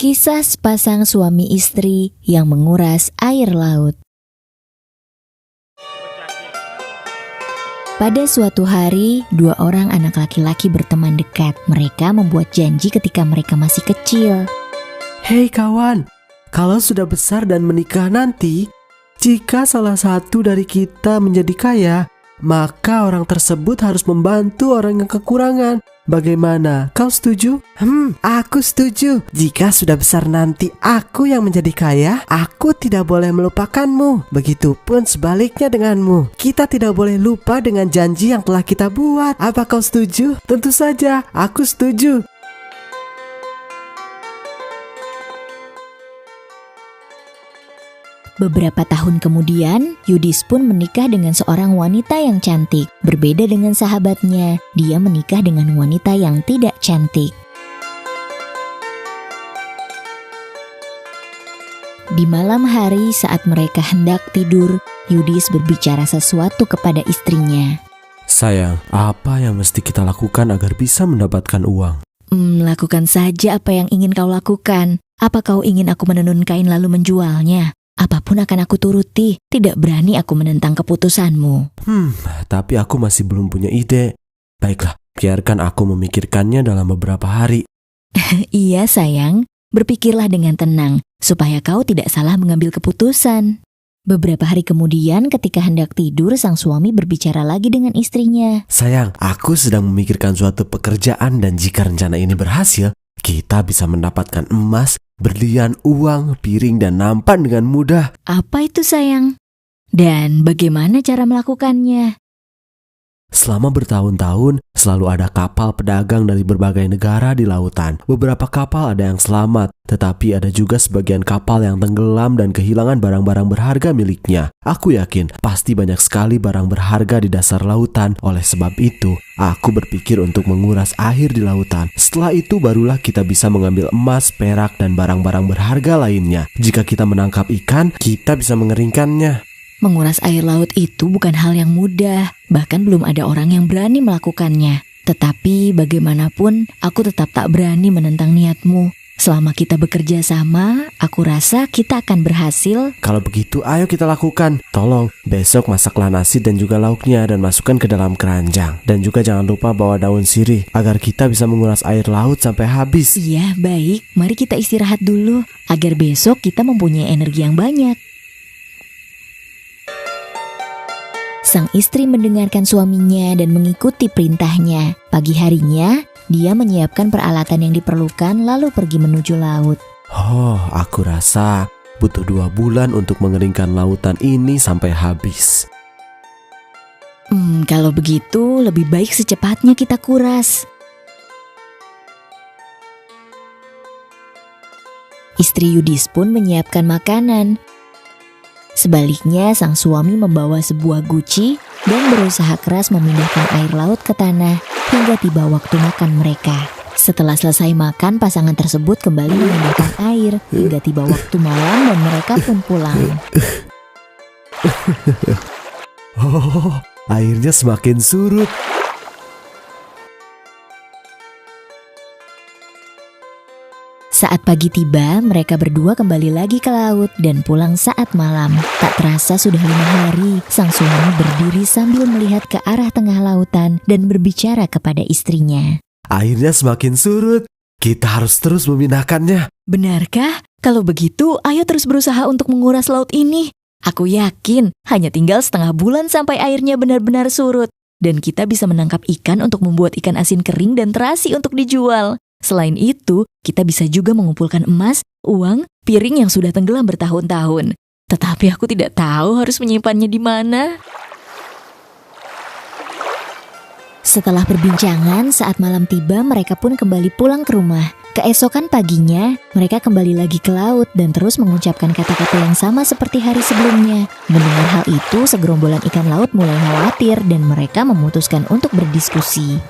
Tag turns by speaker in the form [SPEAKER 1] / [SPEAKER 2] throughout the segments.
[SPEAKER 1] Kisah sepasang suami istri yang menguras air laut. Pada suatu hari, dua orang anak laki-laki berteman dekat. Mereka membuat janji ketika mereka masih kecil.
[SPEAKER 2] Hei kawan, kalau sudah besar dan menikah nanti, jika salah satu dari kita menjadi kaya, maka orang tersebut harus membantu orang yang kekurangan. Bagaimana? Kau setuju? Aku setuju. Jika sudah besar nanti aku yang menjadi kaya, aku tidak boleh melupakanmu. Begitupun sebaliknya denganmu. Kita tidak boleh lupa dengan janji yang telah kita buat. Apa kau setuju? Tentu saja, aku setuju.
[SPEAKER 1] Beberapa tahun kemudian, Yudis pun menikah dengan seorang wanita yang cantik. Berbeda dengan sahabatnya, dia menikah dengan wanita yang tidak cantik. Di malam hari saat mereka hendak tidur, Yudis berbicara sesuatu kepada istrinya.
[SPEAKER 2] Sayang, apa yang mesti kita lakukan agar bisa mendapatkan uang?
[SPEAKER 1] Lakukan saja apa yang ingin kau lakukan. Apa kau ingin aku menenun kain lalu menjualnya? Apapun akan aku turuti, tidak berani aku menentang keputusanmu.
[SPEAKER 2] Tapi aku masih belum punya ide. Baiklah, biarkan aku memikirkannya dalam beberapa hari.
[SPEAKER 1] Iya sayang, berpikirlah dengan tenang, supaya kau tidak salah mengambil keputusan. Beberapa hari kemudian ketika hendak tidur, sang suami berbicara lagi dengan istrinya.
[SPEAKER 2] Sayang, aku sedang memikirkan suatu pekerjaan dan jika rencana ini berhasil, kita bisa mendapatkan emas, berlian, uang, piring, dan nampan dengan mudah.
[SPEAKER 1] Apa itu sayang? Dan bagaimana cara melakukannya?
[SPEAKER 2] Selama bertahun-tahun, selalu ada kapal pedagang dari berbagai negara di lautan. Beberapa kapal ada yang selamat, tetapi ada juga sebagian kapal yang tenggelam dan kehilangan barang-barang berharga miliknya. Aku yakin pasti banyak sekali barang berharga di dasar lautan. Oleh sebab itu, aku berpikir untuk menguras air di lautan. Setelah itu barulah kita bisa mengambil emas, perak, dan barang-barang berharga lainnya. Jika kita menangkap ikan, kita bisa mengeringkannya.
[SPEAKER 1] Menguras air laut itu bukan hal yang mudah, bahkan belum ada orang yang berani melakukannya. Tetapi bagaimanapun, aku tetap tak berani menentang niatmu. Selama kita bekerja sama, aku rasa kita akan berhasil.
[SPEAKER 2] Kalau begitu, ayo kita lakukan. Tolong, besok masaklah nasi dan juga lauknya dan masukkan ke dalam keranjang. Dan juga jangan lupa bawa daun sirih, agar kita bisa menguras air laut sampai habis.
[SPEAKER 1] Iya, baik. Mari kita istirahat dulu, agar besok kita mempunyai energi yang banyak. Sang istri mendengarkan suaminya dan mengikuti perintahnya. Pagi harinya, dia menyiapkan peralatan yang diperlukan lalu pergi menuju laut.
[SPEAKER 2] Aku rasa butuh 2 bulan untuk mengeringkan lautan ini sampai habis.
[SPEAKER 1] Kalau begitu, lebih baik secepatnya kita kuras. Istri Yudis pun menyiapkan makanan. Sebaliknya, sang suami membawa sebuah guci dan berusaha keras memindahkan air laut ke tanah hingga tiba waktu makan mereka. Setelah selesai makan, pasangan tersebut kembali memindahkan air hingga tiba waktu malam dan mereka pun pulang.
[SPEAKER 2] Airnya semakin surut.
[SPEAKER 1] Saat pagi tiba, mereka berdua kembali lagi ke laut dan pulang saat malam. Tak terasa sudah 5 hari, sang suami berdiri sambil melihat ke arah tengah lautan dan berbicara kepada istrinya.
[SPEAKER 2] Airnya semakin surut, kita harus terus memindahkannya.
[SPEAKER 1] Benarkah? Kalau begitu, ayo terus berusaha untuk menguras laut ini. Aku yakin hanya tinggal setengah bulan sampai airnya benar-benar surut. Dan kita bisa menangkap ikan untuk membuat ikan asin kering dan terasi untuk dijual. Selain itu, kita bisa juga mengumpulkan emas, uang, piring yang sudah tenggelam bertahun-tahun. Tetapi aku tidak tahu harus menyimpannya di mana. Setelah perbincangan, saat malam tiba, mereka pun kembali pulang ke rumah. Keesokan paginya, mereka kembali lagi ke laut dan terus mengucapkan kata-kata yang sama seperti hari sebelumnya. Mendengar hal itu, segerombolan ikan laut mulai khawatir dan mereka memutuskan untuk berdiskusi.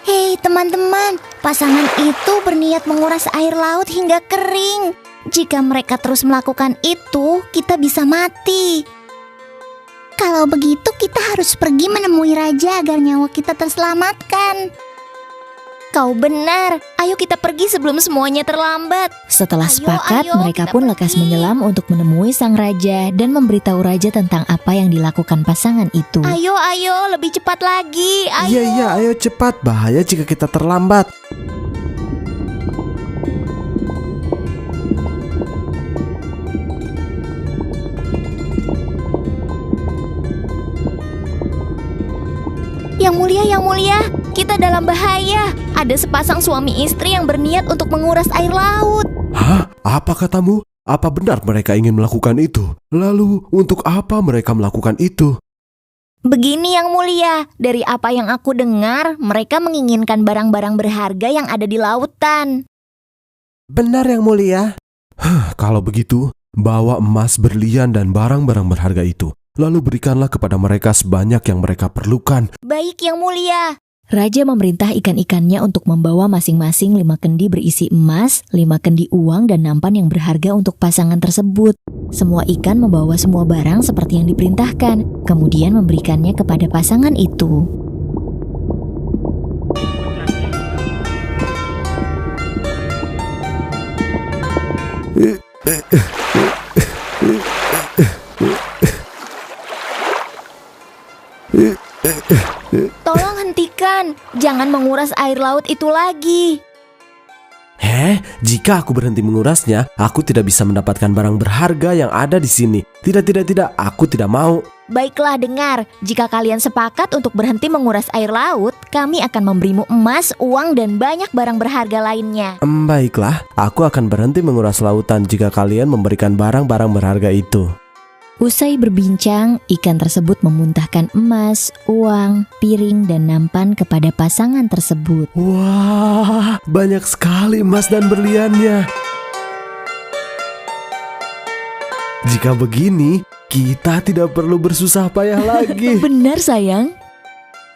[SPEAKER 3] Hei teman-teman, pasangan itu berniat menguras air laut hingga kering. Jika mereka terus melakukan itu, kita bisa mati. Kalau begitu kita harus pergi menemui raja agar nyawa kita terselamatkan. Kau benar. Ayo kita pergi sebelum semuanya terlambat.
[SPEAKER 1] Setelah
[SPEAKER 3] Ayo,
[SPEAKER 1] sepakat,
[SPEAKER 3] ayo,
[SPEAKER 1] mereka
[SPEAKER 3] kita
[SPEAKER 1] pun lekas
[SPEAKER 3] pergi.
[SPEAKER 1] menyelam untuk menemui sang raja dan memberitahu raja tentang apa yang dilakukan pasangan itu.
[SPEAKER 3] Ayo, lebih cepat lagi. Ayo.
[SPEAKER 2] Iya, ayo cepat. Bahaya jika kita terlambat.
[SPEAKER 3] Yang mulia, kita dalam bahaya. Ada sepasang suami istri yang berniat untuk menguras air laut.
[SPEAKER 2] Hah? Apa katamu? Apa benar mereka ingin melakukan itu? Lalu, untuk apa mereka melakukan itu?
[SPEAKER 3] Begini yang mulia, dari apa yang aku dengar, mereka menginginkan barang-barang berharga yang ada di lautan.
[SPEAKER 2] Benar yang mulia. Kalau begitu, bawa emas, berlian, dan barang-barang berharga itu. Lalu berikanlah kepada mereka sebanyak yang mereka perlukan.
[SPEAKER 3] Baik yang mulia.
[SPEAKER 1] Raja memerintah ikan-ikannya untuk membawa masing-masing 5 kendi berisi emas, 5 kendi uang, dan nampan yang berharga untuk pasangan tersebut. Semua ikan membawa semua barang seperti yang diperintahkan, kemudian memberikannya kepada pasangan itu.
[SPEAKER 3] Tolong hentikan, jangan menguras air laut itu lagi.
[SPEAKER 2] Jika aku berhenti mengurasnya, aku tidak bisa mendapatkan barang berharga yang ada di sini. Tidak, aku tidak mau.
[SPEAKER 3] Baiklah dengar, jika kalian sepakat untuk berhenti menguras air laut, kami akan memberimu emas, uang, dan banyak barang berharga lainnya.
[SPEAKER 2] Baiklah, aku akan berhenti menguras lautan jika kalian memberikan barang-barang berharga itu.
[SPEAKER 1] Usai berbincang, ikan tersebut memuntahkan emas, uang, piring, dan nampan kepada pasangan tersebut.
[SPEAKER 2] Wah, banyak sekali emas dan berliannya. Jika begini, kita tidak perlu bersusah payah lagi.
[SPEAKER 1] Benar sayang.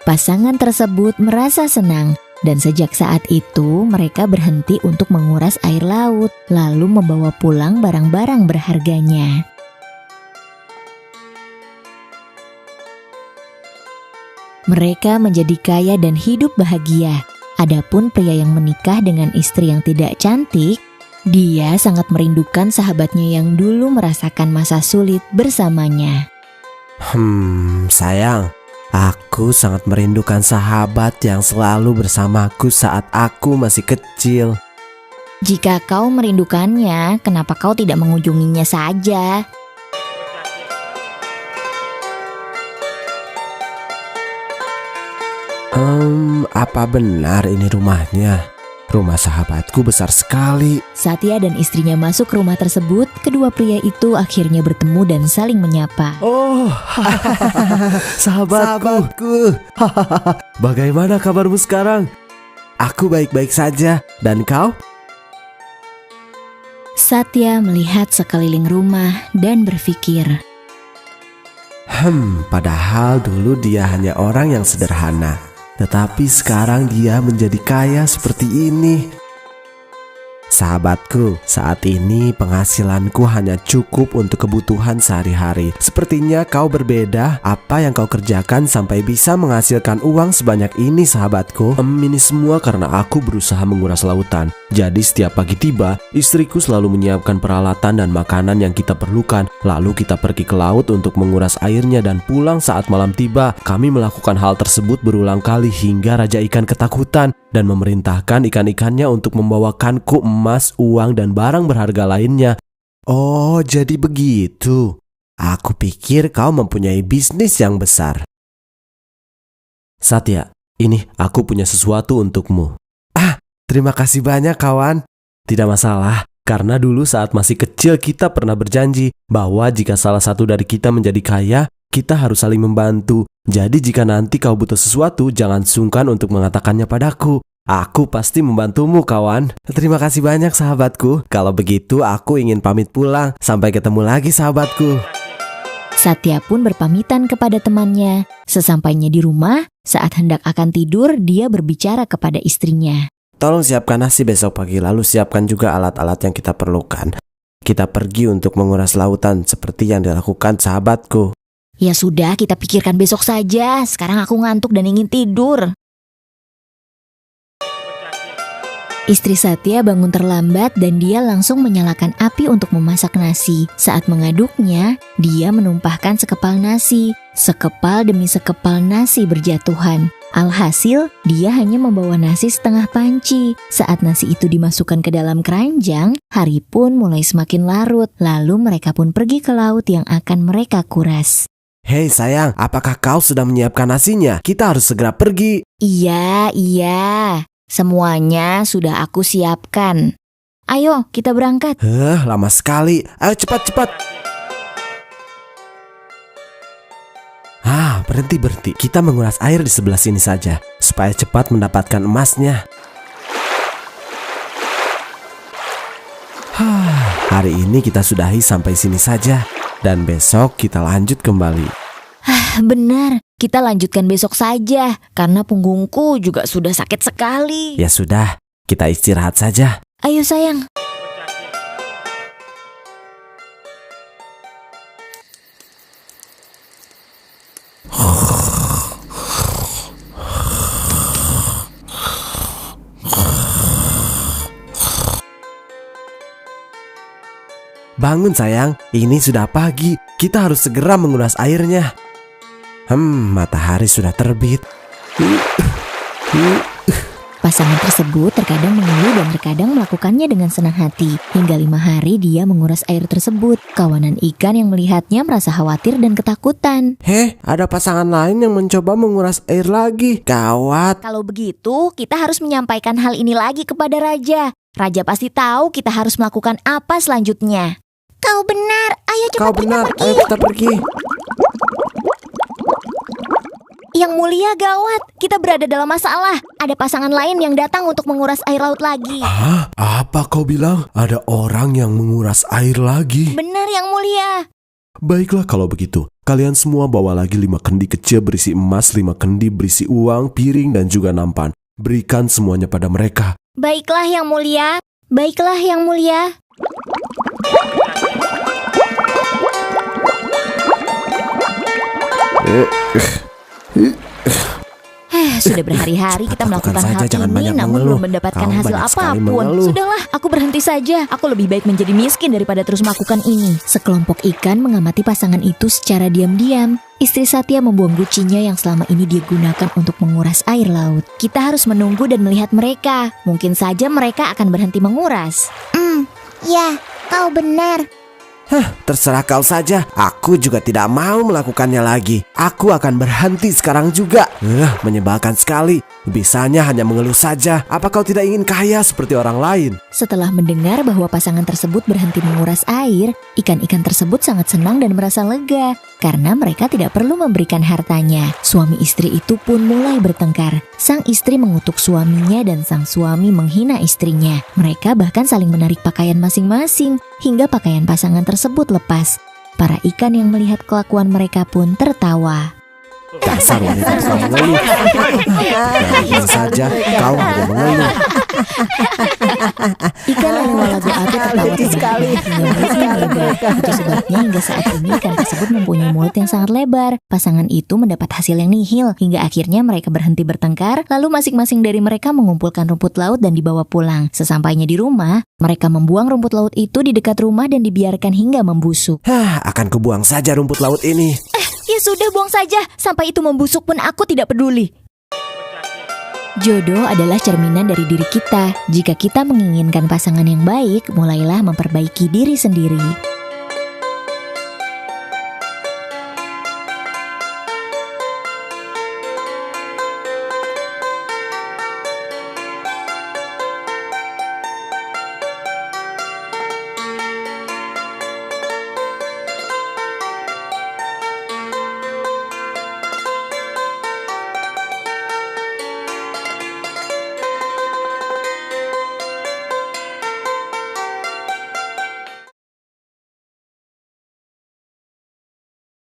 [SPEAKER 1] Pasangan tersebut merasa senang dan sejak saat itu mereka berhenti untuk menguras air laut lalu membawa pulang barang-barang berharganya. Mereka menjadi kaya dan hidup bahagia. Adapun pria yang menikah dengan istri yang tidak cantik, dia sangat merindukan sahabatnya yang dulu merasakan masa sulit bersamanya.
[SPEAKER 2] Sayang, aku sangat merindukan sahabat yang selalu bersamaku saat aku masih kecil.
[SPEAKER 1] Jika kau merindukannya, kenapa kau tidak mengunjunginya saja?
[SPEAKER 2] Apa benar ini rumahnya? Rumah sahabatku besar sekali.
[SPEAKER 1] Satya dan istrinya masuk ke rumah tersebut, kedua pria itu akhirnya bertemu dan saling menyapa.
[SPEAKER 2] Oh, sahabatku. Bagaimana kabarmu sekarang? Aku baik-baik saja. Dan kau?
[SPEAKER 1] Satya melihat sekeliling rumah dan berpikir,
[SPEAKER 2] Padahal dulu dia hanya orang yang sederhana. Tetapi sekarang dia menjadi kaya seperti ini. Sahabatku, saat ini penghasilanku hanya cukup untuk kebutuhan sehari-hari. Sepertinya kau berbeda. Apa yang kau kerjakan sampai bisa menghasilkan uang sebanyak ini, sahabatku? Ini semua karena aku berusaha menguras lautan. Jadi setiap pagi tiba, istriku selalu menyiapkan peralatan dan makanan yang kita perlukan. Lalu kita pergi ke laut untuk menguras airnya dan pulang saat malam tiba. Kami melakukan hal tersebut berulang kali hingga Raja Ikan ketakutan dan memerintahkan ikan-ikannya untuk membawakanku emas, uang, dan barang berharga lainnya. Oh, jadi begitu. Aku pikir kau mempunyai bisnis yang besar. Satya, ini aku punya sesuatu untukmu. Terima kasih banyak kawan. Tidak masalah, karena dulu saat masih kecil kita pernah berjanji bahwa jika salah satu dari kita menjadi kaya, kita harus saling membantu. Jadi jika nanti kau butuh sesuatu, jangan sungkan untuk mengatakannya padaku. Aku pasti membantumu kawan. Terima kasih banyak sahabatku. Kalau begitu aku ingin pamit pulang. Sampai ketemu lagi sahabatku.
[SPEAKER 1] Satya pun berpamitan kepada temannya. Sesampainya di rumah, saat hendak akan tidur, dia berbicara kepada istrinya.
[SPEAKER 2] Tolong siapkan nasi besok pagi, lalu siapkan juga alat-alat yang kita perlukan. Kita pergi untuk menguras lautan seperti yang dilakukan sahabatku.
[SPEAKER 1] Ya sudah, kita pikirkan besok saja. Sekarang aku ngantuk dan ingin tidur. Istri Satya bangun terlambat dan dia langsung menyalakan api untuk memasak nasi. Saat mengaduknya, dia menumpahkan sekepal nasi. Sekepal demi sekepal nasi berjatuhan. Alhasil, dia hanya membawa nasi setengah panci. Saat nasi itu dimasukkan ke dalam keranjang, hari pun mulai semakin larut. Lalu mereka pun pergi ke laut yang akan mereka kuras.
[SPEAKER 2] Hei sayang, apakah kau sudah menyiapkan nasinya? Kita harus segera pergi.
[SPEAKER 1] Iya. Semuanya sudah aku siapkan. Ayo, kita berangkat.
[SPEAKER 2] Lama sekali. Ayo cepat. Berhenti. Kita menguras air di sebelah sini saja, supaya cepat mendapatkan emasnya. Hari ini kita sudahi sampai sini saja, dan besok kita lanjut kembali.
[SPEAKER 1] Benar, kita lanjutkan besok saja, karena punggungku juga sudah sakit sekali.
[SPEAKER 2] Ya sudah, kita istirahat saja.
[SPEAKER 1] Ayo sayang.
[SPEAKER 2] Bangun sayang, ini sudah pagi. Kita harus segera menguras airnya. Matahari sudah terbit.
[SPEAKER 1] Pasangan tersebut terkadang mengeluh dan terkadang melakukannya dengan senang hati. Hingga 5 hari dia menguras air tersebut. Kawanan ikan yang melihatnya merasa khawatir dan ketakutan.
[SPEAKER 2] Ada pasangan lain yang mencoba menguras air lagi. Gawat.
[SPEAKER 1] Kalau begitu, kita harus menyampaikan hal ini lagi kepada raja. Raja pasti tahu kita harus melakukan apa selanjutnya.
[SPEAKER 3] Kau benar, ayo cepat
[SPEAKER 2] Kau benar, ayo kita pergi.
[SPEAKER 1] Yang mulia, gawat, kita berada dalam masalah. Ada pasangan lain yang datang untuk menguras air laut lagi.
[SPEAKER 2] Apa kau bilang? Ada orang yang menguras air lagi?
[SPEAKER 1] Benar, yang mulia.
[SPEAKER 2] Baiklah kalau begitu. Kalian semua bawa lagi 5 kendi kecil berisi emas, 5 kendi berisi uang, piring dan juga nampan. Berikan semuanya pada mereka.
[SPEAKER 1] Baiklah, yang mulia. Baiklah, yang mulia. Sudah berhari-hari kita melakukan hal ini namun belum mendapatkan hasil apapun. Sudahlah, aku berhenti saja. Aku lebih baik menjadi miskin daripada terus melakukan ini. Sekelompok ikan mengamati pasangan itu secara diam-diam. Istri Satya membuang gucinya yang selama ini dia gunakan untuk menguras air laut. Kita harus menunggu dan melihat mereka. Mungkin saja mereka akan berhenti menguras.
[SPEAKER 3] Ya, kau benar.
[SPEAKER 2] Terserah kau saja. Aku juga tidak mau melakukannya lagi. Aku akan berhenti sekarang juga. Menyebalkan sekali. Bisanya hanya mengeluh saja. Apa kau tidak ingin kaya seperti orang lain?
[SPEAKER 1] Setelah mendengar bahwa pasangan tersebut berhenti menguras air, ikan-ikan tersebut sangat senang dan merasa lega karena mereka tidak perlu memberikan hartanya. Suami istri itu pun mulai bertengkar. Sang istri mengutuk suaminya dan sang suami menghina istrinya. Mereka bahkan saling menarik pakaian masing-masing hingga pakaian pasangan tersebut lepas. Para ikan yang melihat kelakuan mereka pun tertawa.
[SPEAKER 2] Dasar wanita suka mengeluh. Bilang saja kau hanya mengeluh.
[SPEAKER 1] Ikan lalu-lagu api tertawa sekali. Itu sebabnya hingga saat ini ikan tersebut mempunyai mulut yang sangat lebar. Pasangan itu mendapat hasil yang nihil hingga akhirnya mereka berhenti bertengkar. Lalu masing-masing dari mereka mengumpulkan rumput laut dan dibawa pulang. Sesampainya di rumah, mereka membuang rumput laut itu di dekat rumah dan dibiarkan hingga membusuk.
[SPEAKER 2] Akan kubuang saja rumput laut ini.
[SPEAKER 1] Ya sudah, buang saja. Sampai itu membusuk pun aku tidak peduli. Jodoh adalah cerminan dari diri kita. Jika kita menginginkan pasangan yang baik, mulailah memperbaiki diri sendiri.